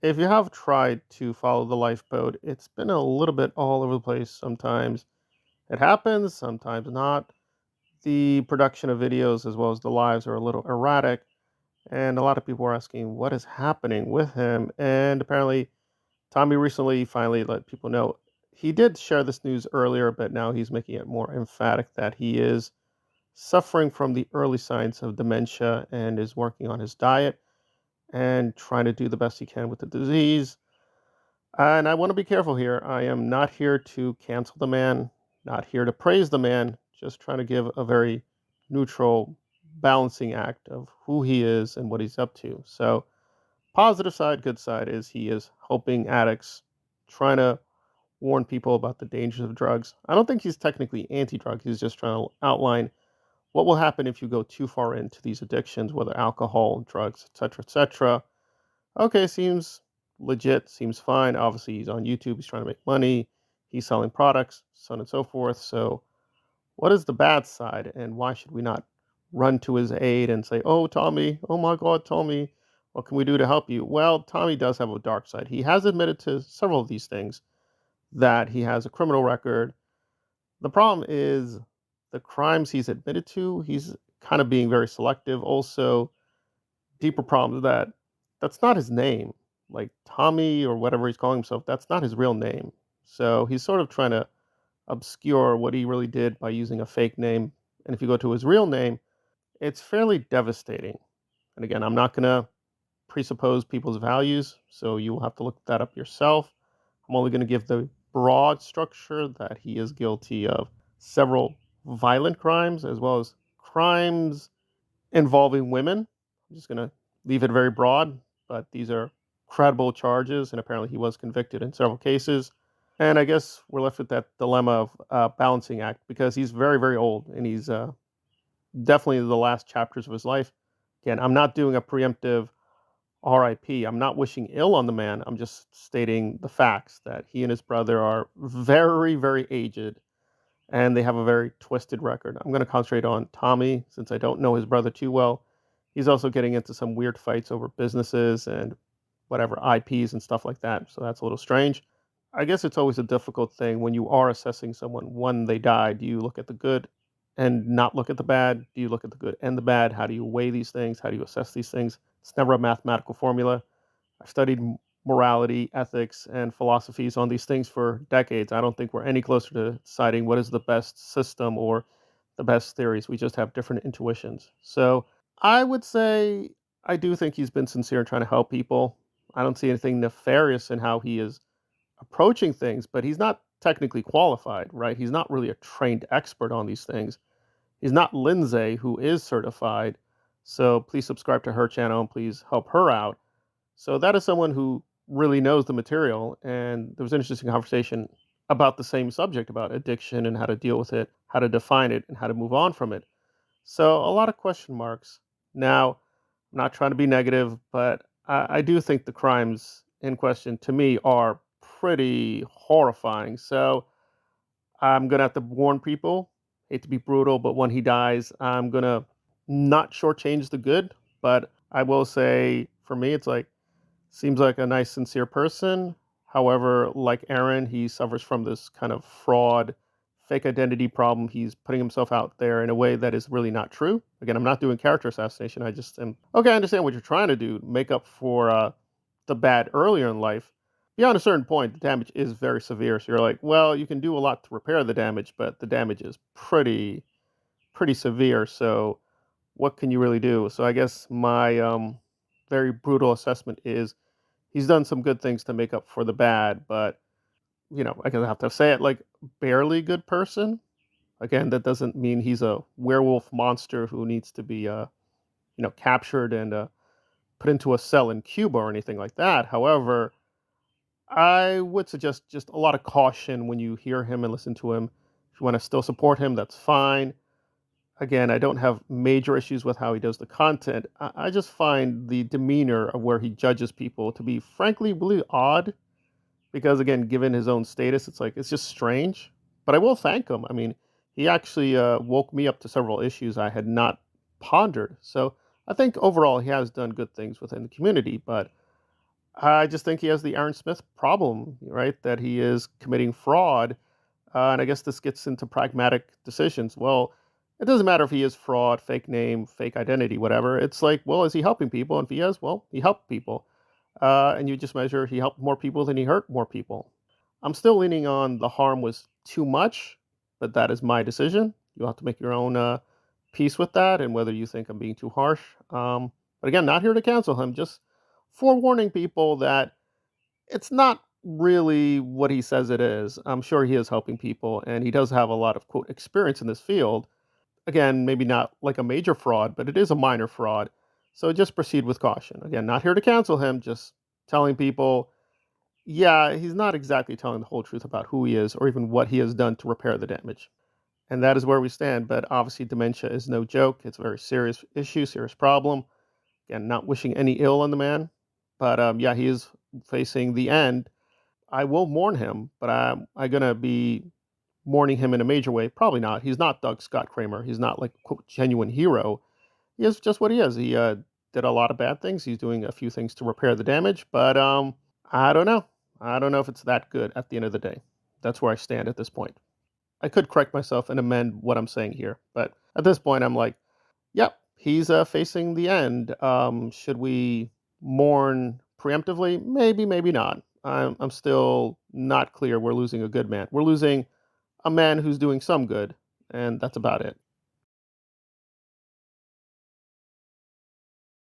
If you have tried to follow the lifeboat, it's been a little bit all over the place. Sometimes it happens, sometimes not. The production of videos as well as the lives are a little erratic, and a lot of people are asking what is happening with him. And apparently, Tommy recently finally let people know he did share this news earlier, but now he's making it more emphatic that he is suffering from the early signs of dementia and is working on his diet and trying to do the best he can with the disease. And I want to be careful here. I am not here to cancel the man, not here to praise the man, just trying to give a very neutral, balancing act of who he is and what he's up to. So, positive side, good side is he is helping addicts, trying to warn people about the dangers of drugs. I don't think he's technically anti drug, he's just trying to outline what will happen if you go too far into these addictions, whether alcohol, drugs, etc., etc. Okay, seems legit, seems fine. Obviously, he's on YouTube, he's trying to make money, he's selling products, so on and so forth. So, what is the bad side, and why should we not run to his aid and say, "Oh, Tommy, oh my God, Tommy, what can we do to help you?" Well, Tommy does have a dark side. He has admitted to several of these things, that he has a criminal record. The problem is the crimes he's admitted to, he's kind of being very selective. Also, deeper problem is that that's not his name. Like Tommy or whatever he's calling himself, that's not his real name. So he's sort of trying to obscure what he really did by using a fake name. And if you go to his real name, it's fairly devastating. And again, I'm not going to presuppose people's values, so you will have to look that up yourself. I'm only going to give the broad structure that he is guilty of several violent crimes as well as crimes involving women. I'm just going to leave it very broad, but these are credible charges, and apparently he was convicted in several cases. And I guess we're left with that dilemma of balancing act because he's very, very old and he's definitely the last chapters of his life. Again, I'm not doing a preemptive RIP. I'm not wishing ill on the man. I'm just stating the facts that he and his brother are very, very aged and they have a very twisted record. I'm going to concentrate on Tommy since I don't know his brother too well. He's also getting into some weird fights over businesses and whatever IPs and stuff like that. So that's a little strange. I guess it's always a difficult thing when you are assessing someone when they die. Do you look at the good and not look at the bad? Do you look at the good and the bad? How do you weigh these things? How do you assess these things? It's never a mathematical formula. I've studied morality, ethics, and philosophies on these things for decades. I don't think we're any closer to deciding what is the best system or the best theories. We just have different intuitions. So I would say I do think he's been sincere in trying to help people. I don't see anything nefarious in how he is approaching things, but he's not technically qualified, right? He's not really a trained expert on these things. He's not Lindsay, who is certified. So please subscribe to her channel and please help her out. So that is someone who really knows the material. And there was an interesting conversation about the same subject about addiction and how to deal with it, how to define it, and how to move on from it. So a lot of question marks. Now, I'm not trying to be negative, but I do think the crimes in question to me are pretty horrifying. So I'm gonna have to warn people. Hate to be brutal, but when he dies, I'm gonna not shortchange the good. But I will say, for me, it's like seems like a nice, sincere person. However, like Aaron, he suffers from this kind of fraud, fake identity problem. He's putting himself out there in a way that is really not true. Again, I'm not doing character assassination. I just am okay. I understand what you're trying to do, make up for the bad earlier in life. Beyond a certain point, the damage is very severe. So you're like, well, you can do a lot to repair the damage, but the damage is pretty severe. So what can you really do? So I guess my very brutal assessment is he's done some good things to make up for the bad, but I guess I have to say it like barely good person. Again, that doesn't mean he's a werewolf monster who needs to be captured and put into a cell in Cuba or anything like that. However, I would suggest just a lot of caution when you hear him and listen to him. If you want to still support him, that's fine. Again, I don't have major issues with how he does the content. I just find the demeanor of where he judges people to be frankly really odd because, again, given his own status, it's like it's just strange. But I will thank him. I mean, he actually woke me up to several issues I had not pondered. So I think overall he has done good things within the community. But I just think he has the Aaron Smith problem, right? That he is committing fraud. And I guess this gets into pragmatic decisions. Well, it doesn't matter if he is fraud, fake name, fake identity, whatever. It's like, well, is he helping people? And if he is, well, he helped people. And you just measure he helped more people than he hurt more people. I'm still leaning on the harm was too much, but that is my decision. You'll have to make your own peace with that and whether you think I'm being too harsh. But again, not here to cancel him, just forewarning people that it's not really what he says it is. I'm sure he is helping people and he does have a lot of quote experience in this field. Again, maybe not like a major fraud, but it is a minor fraud. So just proceed with caution. Again, not here to cancel him, just telling people, yeah, he's not exactly telling the whole truth about who he is or even what he has done to repair the damage. And that is where we stand. But obviously, dementia is no joke. It's a very serious issue, serious problem. Again, not wishing any ill on the man. But yeah, he is facing the end. I will mourn him, but I'm going to be mourning him in a major way. Probably not. He's not Doug Scott Kramer. He's not like, quote, genuine hero. He is just what he is. He did a lot of bad things. He's doing a few things to repair the damage, but I don't know. I don't know if it's that good at the end of the day. That's where I stand at this point. I could correct myself and amend what I'm saying here, but at this point, I'm like, yep, he's facing the end. Should we mourn preemptively? Maybe, maybe not. I'm still not clear. We're losing a good man. We're losing a man who's doing some good, and that's about it.